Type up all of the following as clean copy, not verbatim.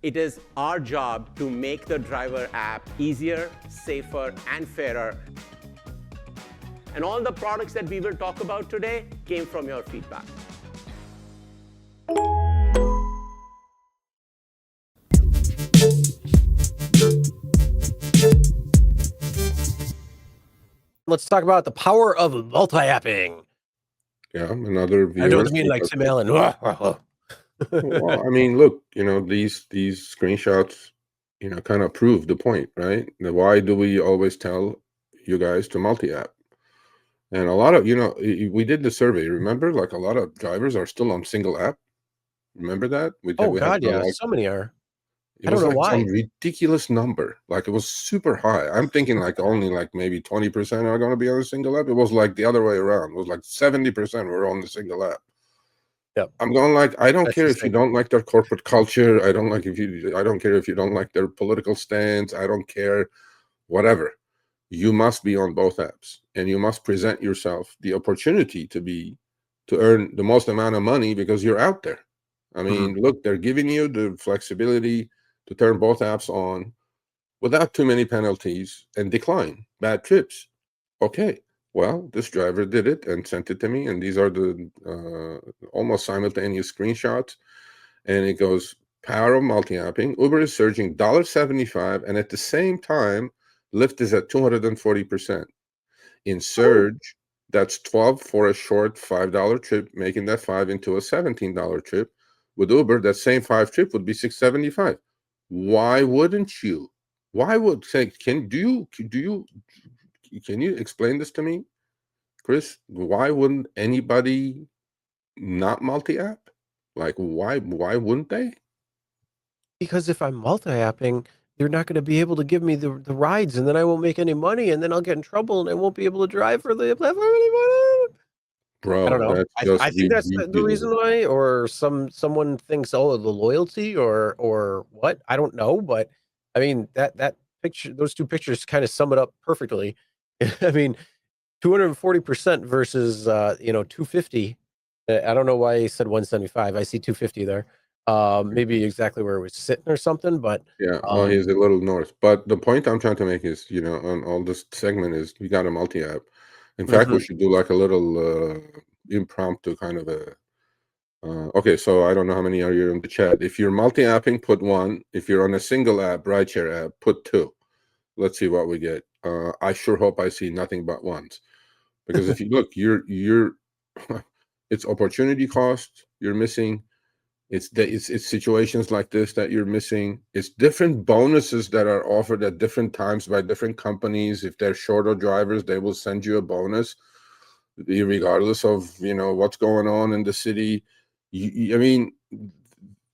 It is our job to make the driver app easier, safer, and fairer. And all the products that we will talk about today came from your feedback. Let's talk about the power of multi-apping. Yeah, another view. I don't mean like Tim Allen. Well, I mean, look, these screenshots, kind of prove the point, right? Why do we always tell you guys to multi-app? And a lot of, we did the survey, remember? Like a lot of drivers are still on single app. Remember that? We God, yeah. So many are. It I don't was know like why. some ridiculous number. Like it was super high. I'm thinking like only like maybe 20% are going to be on a single app. It was like the other way around. It was like 70% were on the single app. Yep. I'm going like, I don't care if you don't like their corporate culture. I don't care if you don't like their political stance. I don't care, whatever. You must be on both apps, and you must present yourself the opportunity to earn the most amount of money because you're out there. I mean, look, they're giving you the flexibility to turn both apps on without too many penalties and decline bad trips. Okay, well, this driver did it and sent it to me, and these are the almost simultaneous screenshots. And it goes, power of multi-apping. Uber is surging $1.75, and at the same time, Lyft is at 240%. In surge, that's 12 for a short $5 trip, making that 5 into a $17 trip. With Uber, that same 5 trip would be $6.75. Why wouldn't you? Why would say? Can you explain this to me, Chris? Why wouldn't anybody not multi-app? Like why wouldn't they? Because if I'm multi-apping, they're not going to be able to give me the rides, and then I won't make any money, and then I'll get in trouble, and I won't be able to drive for the platform anymore. Bro, I don't know. that's just I think that's the reason why, or someone thinks, oh, the loyalty, or what? I don't know, but I mean that picture, those two pictures, kind of sum it up perfectly. I mean, 240% versus 250. I don't know why he said 175. I see 250 there. Maybe exactly where it was sitting or something, but yeah. Well, he's a little north. But the point I'm trying to make is, on all this segment is we got a multi-app. In fact, we should do like a little impromptu kind of a. Okay, so I don't know how many are you in the chat. If you're multi-apping, put 1. If you're on a single app, rideshare app, put 2. Let's see what we get. I sure hope I see nothing but 1s, because if you look, you're it's opportunity cost you're missing. It's situations like this that you're missing. It's different bonuses that are offered at different times by different companies. If they're shorter drivers, they will send you a bonus, regardless of what's going on in the city. I mean,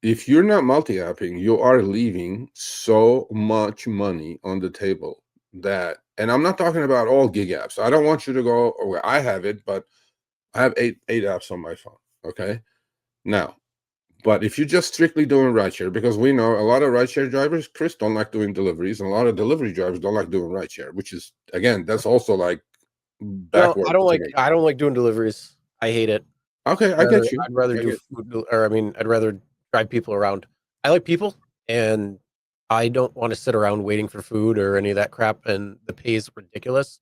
if you're not multi-apping, you are leaving so much money on the table that, and I'm not talking about all gig apps. I don't want you to go, oh, I have it, but I have eight apps on my phone. Okay. Now, but if you're just strictly doing rideshare, because we know a lot of rideshare drivers, Chris, don't like doing deliveries, and a lot of delivery drivers don't like doing rideshare, which is, again, that's also like backwards. I don't like doing deliveries. I hate it. Okay, I get you. I'd rather do food, or I mean, I'd rather drive people around. I like people, and I don't want to sit around waiting for food or any of that crap, and the pay is ridiculous.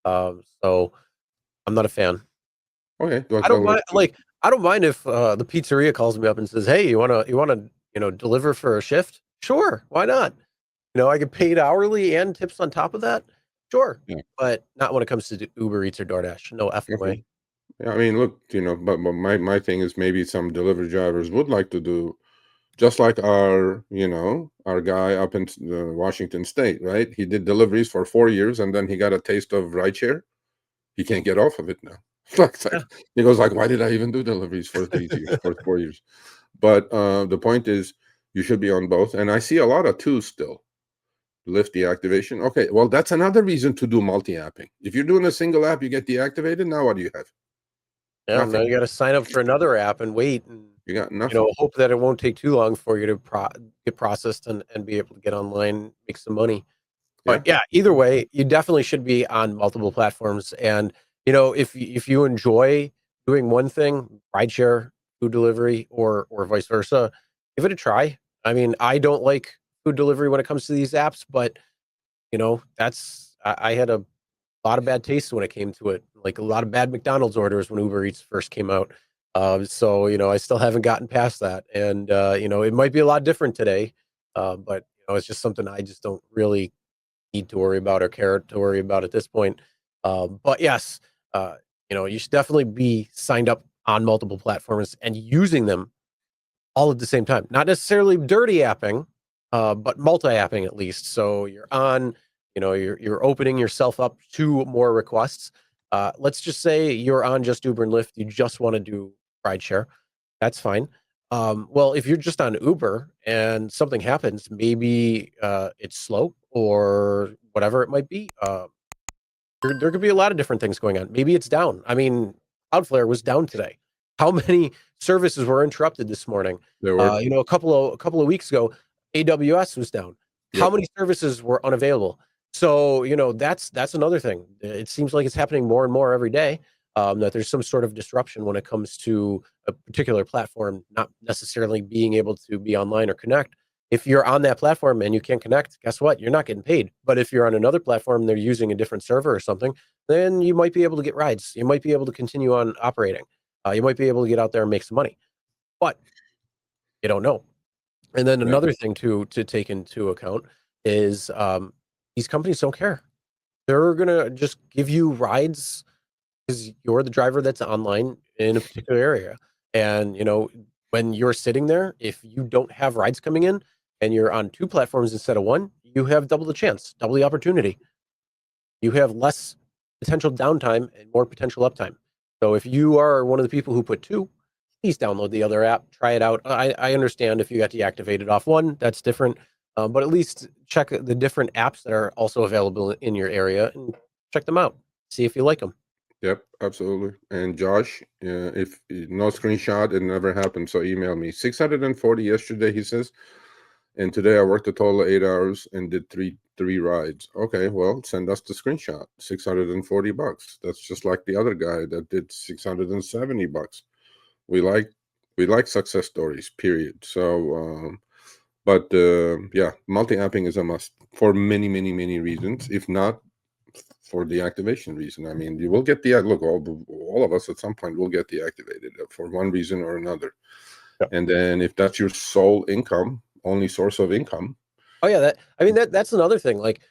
So I'm not a fan. Okay, I don't mind. Like, I don't mind if the pizzeria calls me up and says, "Hey, you wanna deliver for a shift?" Sure, why not? I get paid hourly and tips on top of that. Sure, Yeah. but not when it comes to Uber Eats or DoorDash. No effing way. Yeah, I mean, look, but my thing is maybe some delivery drivers would like to do just like our guy up in Washington State, right? He did deliveries for 4 years, and then he got a taste of rideshare. He can't get off of it now. He goes like, why did I even do deliveries for 3 years, for 4 years? But the point is, you should be on both. And I see a lot of 2s still. Lyft deactivation. Okay, well, that's another reason to do multi-apping. If you're doing a single app, you get deactivated. Now what do you have? Yeah, now you got to sign up for another app and wait, and You got nothing. hope that it won't take too long for you to get processed and be able to get online, make some money. But yeah, either way, you definitely should be on multiple platforms. And if you enjoy doing one thing, rideshare, food delivery, or vice versa, give it a try. I mean, I don't like food delivery when it comes to these apps, but I had a lot of bad taste when it came to it. Like a lot of bad McDonald's orders when Uber Eats first came out. So I still haven't gotten past that, and it might be a lot different today, but it's just something I just don't really need to worry about or care to worry about at this point. But yes, you should definitely be signed up on multiple platforms and using them all at the same time. Not necessarily dirty apping, but multi-apping at least. So you're opening yourself up to more requests. Let's just say you're on just Uber and Lyft. You just want to do rideshare. That's fine. Well, if you're just on Uber and something happens, maybe it's slow or whatever it might be. There could be a lot of different things going on. Maybe it's down. I mean, Cloudflare was down today. How many services were interrupted this morning? There were. A couple of weeks ago, AWS was down. How Yep. many services were unavailable? So that's another thing. It seems like it's happening more and more every day. That there's some sort of disruption when it comes to a particular platform not necessarily being able to be online or connect. If you're on that platform and you can't connect, guess what? You're not getting paid. But if you're on another platform, they're using a different server or something, then you might be able to get rides. You might be able to continue on operating. You might be able to get out there and make some money, but you don't know. And then Yeah. another thing to take into account is these companies don't care. They're gonna just give you rides because you're the driver that's online in a particular area. And when you're sitting there, if you don't have rides coming in and you're on two platforms instead of one, you have double the chance, double the opportunity. You have less potential downtime and more potential uptime. So if you are one of the people who put two, please download the other app, try it out. I understand if you got deactivated off one, that's different. But at least check the different apps that are also available in your area and check them out. See if you like them. Yep, absolutely. And Josh, if no screenshot, it never happened. So email me. 640 yesterday, he says. And today I worked a total of 8 hours and did three rides. Okay, well, send us the screenshot. $640. That's just like the other guy that did $670. We like success stories, period. So but yeah, multi-apping is a must for many, many, many reasons. If not for the activation reason, I mean, you will get the look. All of us at some point will get deactivated for one reason or another. Yeah. And then if that's your sole income, only source of income. Oh yeah, that's another thing. Like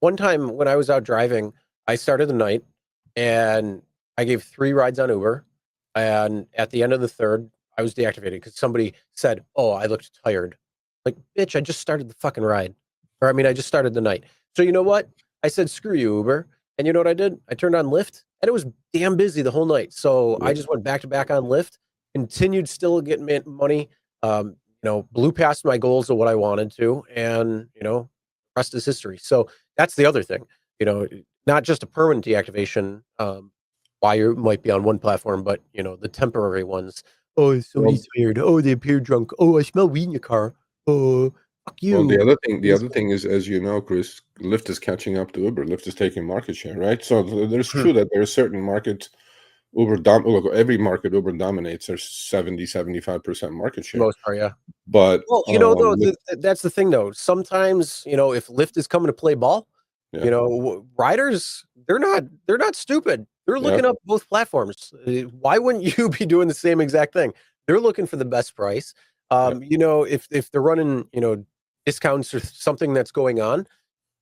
one time when I was out driving, I started the night and I gave 3 rides on Uber, and at the end of the third, I was deactivated because somebody said, "Oh, I looked tired." Like, bitch, I just started the fucking ride, or I mean, I just started the night. So you know what? I said, "Screw you, Uber," and you know what I did? I turned on Lyft, and it was damn busy the whole night. So I Yep. just went back to back on Lyft, continued still getting money. Blew past my goals of what I wanted to, and rest is history. So that's the other thing. Not just a permanent deactivation, why you might be on one platform, but the temporary ones. Oh, somebody's tired. Oh, they appear drunk. Oh, I smell weed in your car. Oh, fuck you. Well, the other thing is, as you know, Chris, Lyft is catching up to Uber. Lyft is taking market share, right? So there's true that there are certain markets look, every market Uber dominates. There's 70-75% market share. Most part, yeah. But Well, though, that's the thing, though. Sometimes, if Lyft is coming to play ball, yeah, riders, they're not stupid. They're yeah, looking up both platforms. Why wouldn't you be doing the same exact thing? They're looking for the best price. yeah, If they're running, discounts or something that's going on,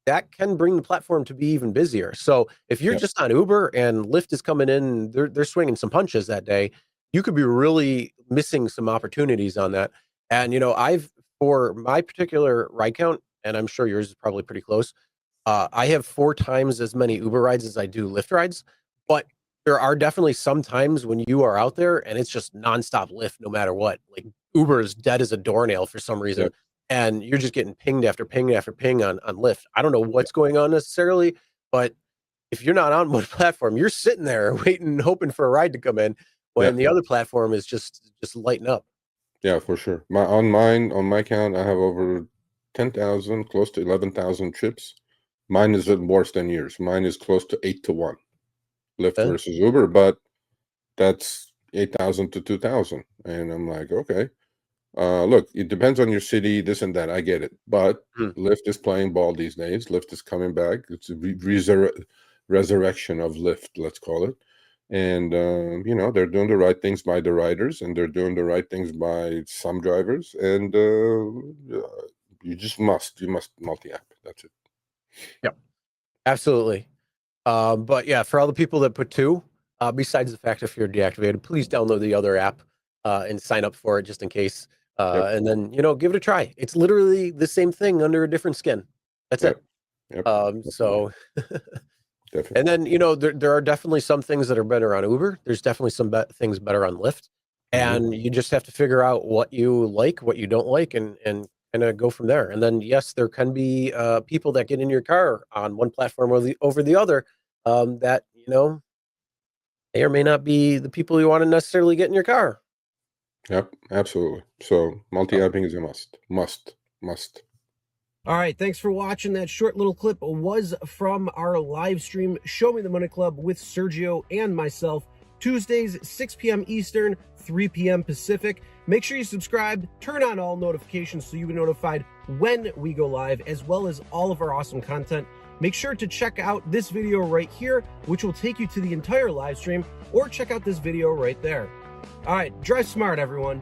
that can bring the platform to be even busier. So if you're yeah, just on Uber and Lyft is coming in, they're swinging some punches that day, you could be really missing some opportunities on that. And I've for my particular ride count, and I'm sure yours is probably pretty close. I have 4 times as many Uber rides as I do Lyft rides, but there are definitely some times when you are out there and it's just nonstop Lyft, no matter what. Like Uber is dead as a doornail for some yeah, reason, and you're just getting pinged after ping after ping on Lyft. I don't know yeah, what's going on necessarily, but if you're not on one platform, you're sitting there waiting, hoping for a ride to come in, yeah, when the other platform is just lighting up. yeah, for sure. On my count, I have over 10,000, close to 11,000 trips. Mine is worse than yours. Mine is close to 8 to 1, Lyft Okay? versus Uber, but that's 8,000 to 2,000, and I'm like, okay. Look, it depends on your city, this and that. I get it, but Hmm. Lyft is playing ball these days. Lyft is coming back. It's a resurrection of Lyft, let's call it. And you know, they're doing the right things by the riders, and they're doing the right things by some drivers. And you must multi-app. That's it. Yep, absolutely. But yeah, for all the people that put two, besides the fact if you're deactivated, please download the other app and sign up for it just in case. Yep, And then, you know, give it a try. It's literally the same thing under a different skin. That's yep, it. yep. Definitely, So, definitely. and then, you know, there are definitely some things that are better on Uber. There's definitely some things better on Lyft. Hmm. And you just have to figure out what you like, what you don't like, and kind of go from there. And then, yes, there can be people that get in your car on one platform or over the other that, you know, may or may not be the people you want to necessarily get in your car. Yep, absolutely. So Oh, multi-apping is a must. All right, thanks for watching. That short little clip was from our live stream, Show Me the Money Club with Sergio and myself, Tuesdays, 6 p.m. Eastern, 3 p.m. Pacific. Make sure you subscribe, turn on all notifications so you'll be notified when we go live, as well as all of our awesome content. Make sure to check out this video right here, which will take you to the entire live stream, or check out this video right there. All right, drive smart, everyone.